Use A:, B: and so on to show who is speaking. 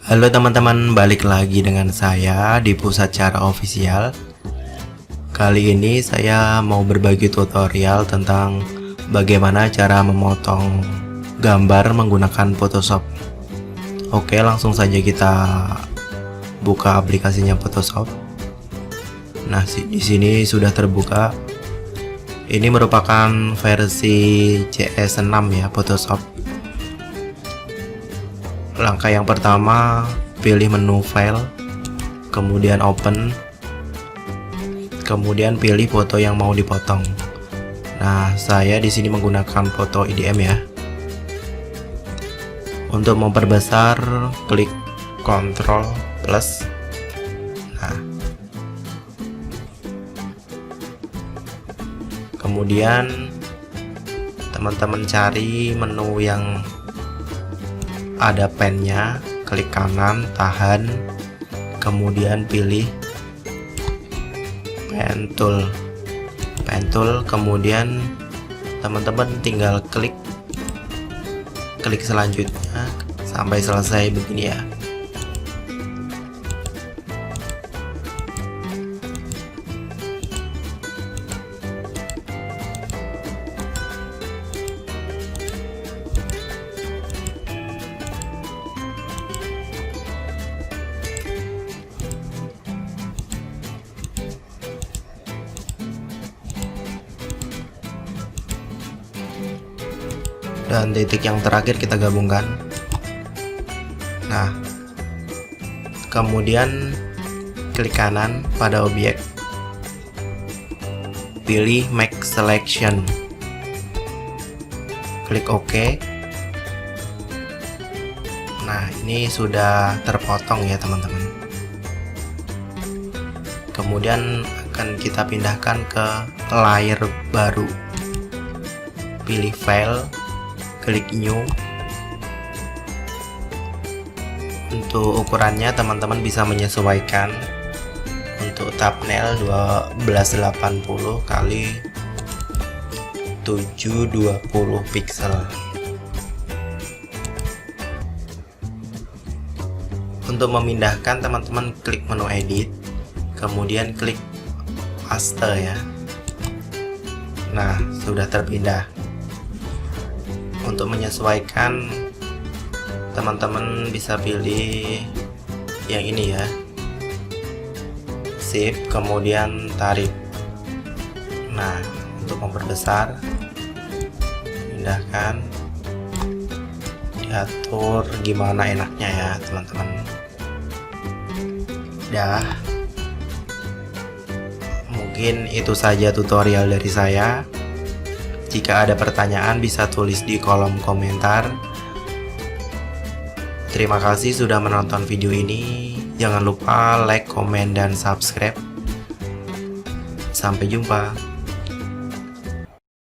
A: Halo teman-teman, balik lagi dengan saya di Pusat Cara Official. Kali ini saya mau berbagi tutorial tentang bagaimana cara memotong gambar menggunakan Photoshop. Oke, langsung saja kita buka aplikasinya Photoshop. Nah, di sini sudah terbuka. Ini merupakan versi CS6 ya, Photoshop. Langkah yang pertama, pilih menu file, kemudian open, kemudian pilih foto yang mau dipotong. Nah, saya di sini menggunakan foto IDM ya. Untuk memperbesar, klik Ctrl plus. Nah, kemudian teman-teman cari menu yang ada pennya, klik kanan, tahan, kemudian pilih pen tool, kemudian teman-teman tinggal klik selanjutnya sampai selesai begini ya. Dan titik yang terakhir kita gabungkan. Nah, kemudian klik kanan pada objek, pilih make selection, klik OK. Nah, ini sudah terpotong ya teman-teman. Kemudian akan kita pindahkan ke layer baru, pilih file, klik new. Untuk ukurannya teman-teman bisa menyesuaikan. Untuk thumbnail 1280 kali 720 pixel. Untuk memindahkan teman-teman klik menu edit, kemudian klik paste ya. Nah, sudah terpindah. Untuk menyesuaikan, teman-teman bisa pilih yang ini ya, shift kemudian tarik. Nah, untuk memperbesar, pindahkan, diatur gimana enaknya ya teman-teman. Dah, mungkin itu saja tutorial dari saya. Jika ada pertanyaan bisa tulis di kolom komentar. Terima kasih sudah menonton video ini. Jangan lupa like, komen, dan subscribe. Sampai jumpa.